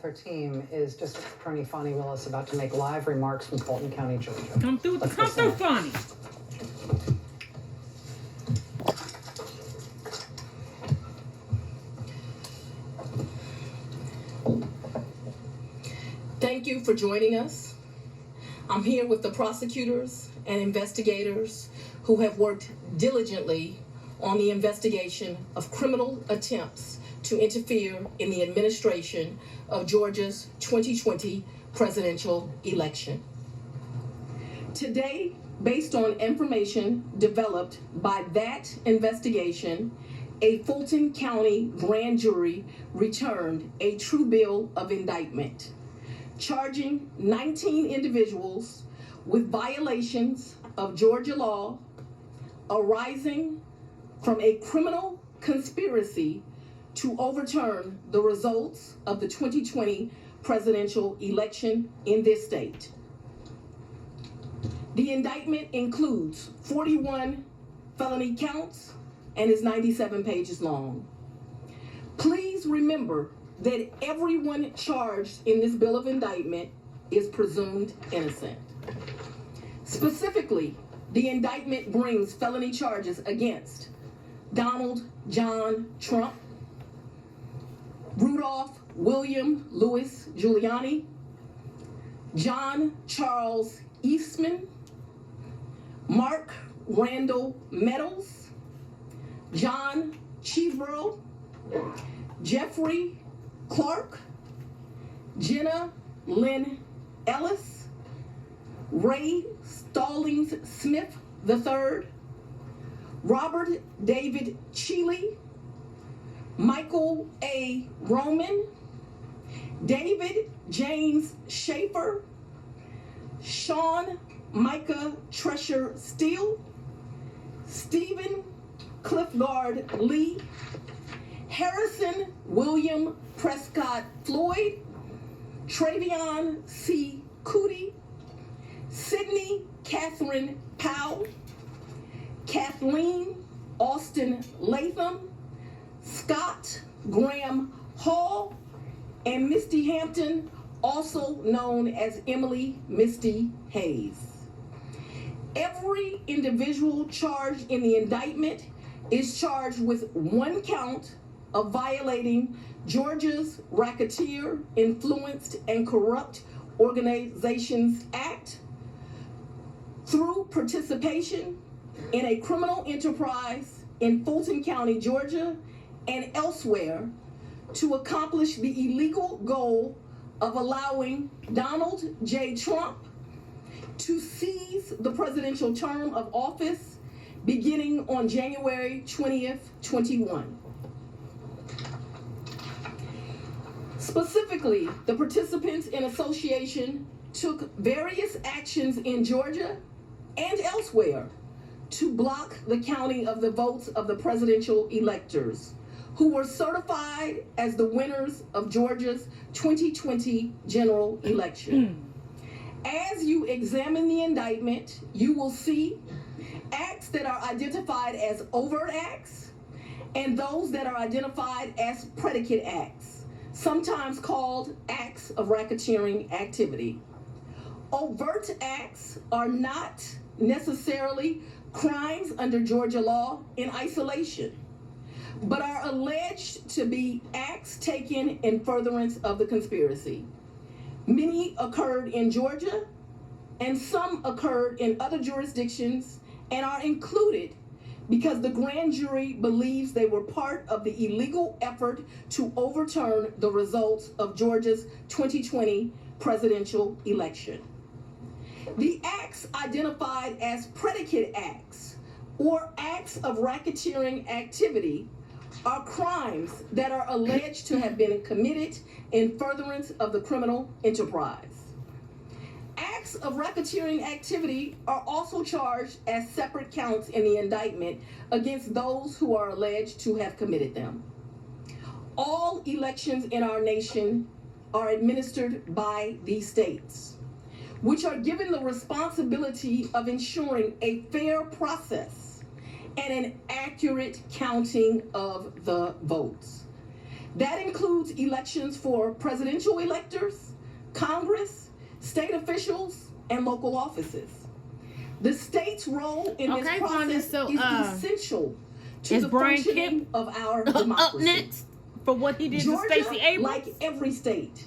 with her team is District Attorney Fonnie Willis about to make live remarks from Fulton County, Georgia. Come through, Fonnie. Thank you for joining us. I'm here with the prosecutors and investigators who have worked diligently on the investigation of criminal attempts to interfere in the administration of Georgia's 2020 presidential election. Today, based on information developed by that investigation, a Fulton County grand jury returned a true bill of indictment, charging 19 individuals with violations of Georgia law arising from a criminal conspiracy to overturn the results of the 2020 presidential election in this state. The indictment includes 41 felony counts and is 97 pages long. Please remember that everyone charged in this bill of indictment is presumed innocent. Specifically, the indictment brings felony charges against Donald John Trump, Rudolph William Louis Giuliani, John Charles Eastman, Mark Randall Meadows, John Cheeseborough, Jeffrey Clark, Jenna Lynn Ellis, Ray Stallings Smith III, Robert David Cheeley, Michael A. Roman, David James Schaefer, Sean Micah Tresher Steele, Stephen Cliffgard Lee, Harrison William Prescott Floyd, Travion C. Cootie, Sydney Catherine Powell, Kathleen Austin Latham, Scott Graham Hall, and Misty Hampton, also known as Emily Misty Hayes. Every individual charged in the indictment is charged with one count of violating Georgia's Racketeer, Influenced, and Corrupt Organizations Act through participation in a criminal enterprise in Fulton County, Georgia, and elsewhere to accomplish the illegal goal of allowing Donald J. Trump to seize the presidential term of office beginning on January 20th, 21. Specifically, the participants in association took various actions in Georgia and elsewhere to block the counting of the votes of the presidential electors who were certified as the winners of Georgia's 2020 general election. As you examine the indictment, you will see acts that are identified as overt acts and those that are identified as predicate acts, sometimes called acts of racketeering activity. Overt acts are not necessarily crimes under Georgia law in isolation, but are alleged to be acts taken in furtherance of the conspiracy. Many occurred in Georgia, and some occurred in other jurisdictions and are included because the grand jury believes they were part of the illegal effort to overturn the results of Georgia's 2020 presidential election. The acts identified as predicate acts or acts of racketeering activity are crimes that are alleged to have been committed in furtherance of the criminal enterprise. Acts of racketeering activity are also charged as separate counts in the indictment against those who are alleged to have committed them. All elections in our nation are administered by these states, which are given the responsibility of ensuring a fair process and an accurate counting of the votes. That includes elections for presidential electors, Congress, state officials, and local offices. The state's role in this process is essential to the functioning of our democracy. Up next for what he did to Georgia, Stacey Abrams. like every state,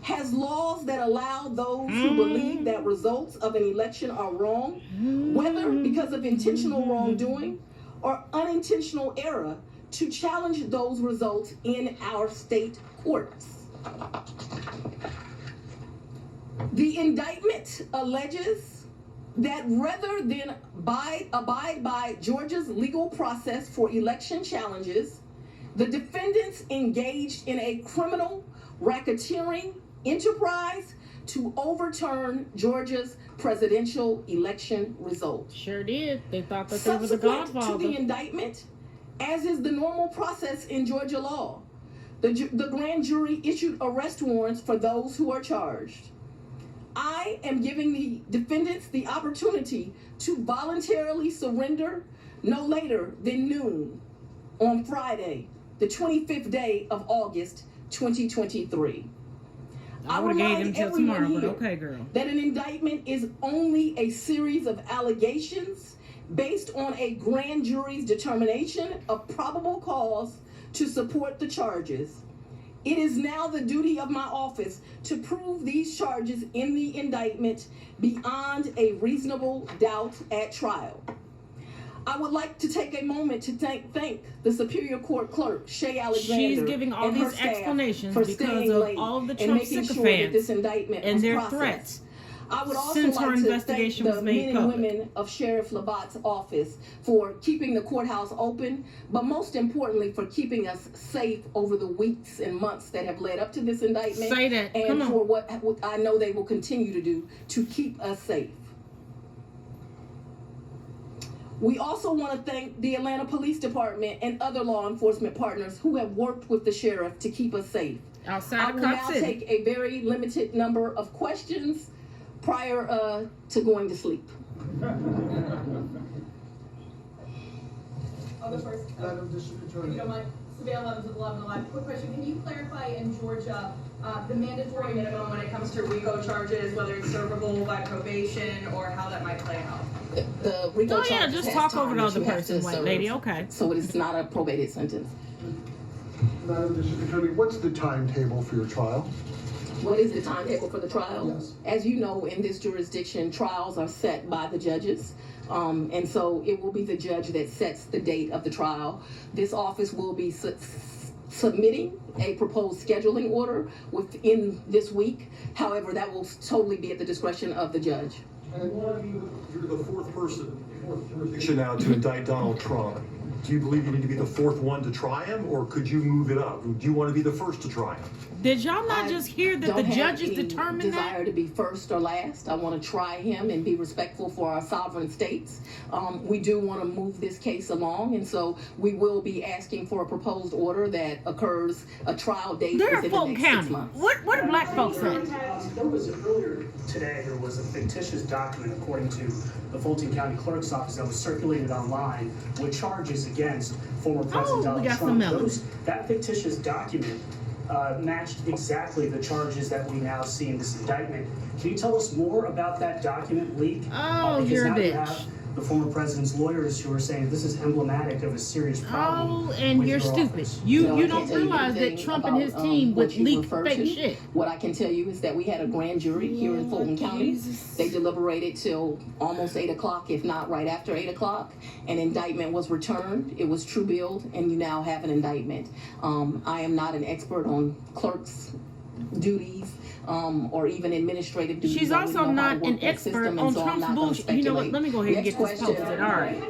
has laws that allow those who believe that results of an election are wrong, whether because of intentional wrongdoing or unintentional error, to challenge those results in our state courts. The indictment alleges that rather than abide by Georgia's legal process for election challenges, the defendants engaged in a criminal racketeering enterprise to overturn Georgia's presidential election results. Sure did. They thought that they were the Subsequent Godfather. to the indictment, as is the normal process in Georgia law, the grand jury issued arrest warrants for those who are charged. I am giving the defendants the opportunity to voluntarily surrender no later than noon on Friday, the 25th day of August, 2023. I would have gave him till tomorrow, but okay, girl. That an indictment is only a series of allegations based on a grand jury's determination of probable cause to support the charges. It is now the duty of my office to prove these charges in the indictment beyond a reasonable doubt at trial. I would like to take a moment to thank the Superior Court Clerk, Shay Alexander, She's giving all and her these staff explanations for because staying of late all the and Trump making sure that sycophants this indictment and was their processed. threats. I would also Since her like to thank investigation the was made men and public. women of Sheriff Labatt's office for keeping the courthouse open, but most importantly for keeping us safe over the weeks and months that have led up to this indictment. Say that. And Come on. for what I know they will continue to do to keep us safe. We also want to thank the Atlanta Police Department and other law enforcement partners who have worked with the sheriff to keep us safe. Outside I of will Cop now City. take a very limited number of questions prior to going to sleep. I'll go first. Madam District If you Attorney. don't mind, Savannah 11 to 11 alive. Quick question, can you clarify in Georgia the mandatory minimum when it comes to RICO charges, whether it's servable by probation or how that might play out? The RICO Oh, yeah, charges just has talk time over the that other you have person, to white serve. lady. Okay. So it is not a probated sentence. Madam District Attorney, what's the timetable for your trial? What is the timetable for the trial? Yes. As you know, in this jurisdiction, trials are set by the judges. And so it will be the judge that sets the date of the trial. This office will be submitting a proposed scheduling order within this week. However, that will totally be at the discretion of the judge. And You're the fourth jurisdiction now to indict Donald Trump. Do you believe you need to be the fourth one to try him, or could you move it up? Do you want to be the first to try him? Did y'all not just hear that the don't have judges any determined desire that? to be first or last. I want to try him and be respectful for our sovereign states. We do want to move this case along, and so we will be asking for a proposed order that occurs a trial date They're within the Fulton next 6 County. months. What do black folks say? There was earlier today. There was a fictitious document, according to the Fulton County Clerk's office, that was circulated online with charges against former President we Donald got some Trump. melons. That fictitious document matched exactly the charges that we now see in this indictment. Can you tell us more about that document leak? Oh, Because you're a now you bitch. have the former president's lawyers who are saying this is emblematic of a serious problem. Oh, and with you're your stupid. office. You No, I don't can't tell you realize that anything Trump and his about, team what would you leak refer fake to. shit. What I can tell you is that we had a grand jury here in Fulton County. Jesus. They deliberated till almost 8 o'clock, if not right after 8 o'clock. An indictment was returned. It was true billed, and you now have an indictment. I am not an expert on clerks' duties or even administrative duties. She's I wouldn't also know how to not work an that expert system, and on so I'm Trump's not gonna bullshit. You know what? speculate. Let me go ahead and Next get this question. posted. All right.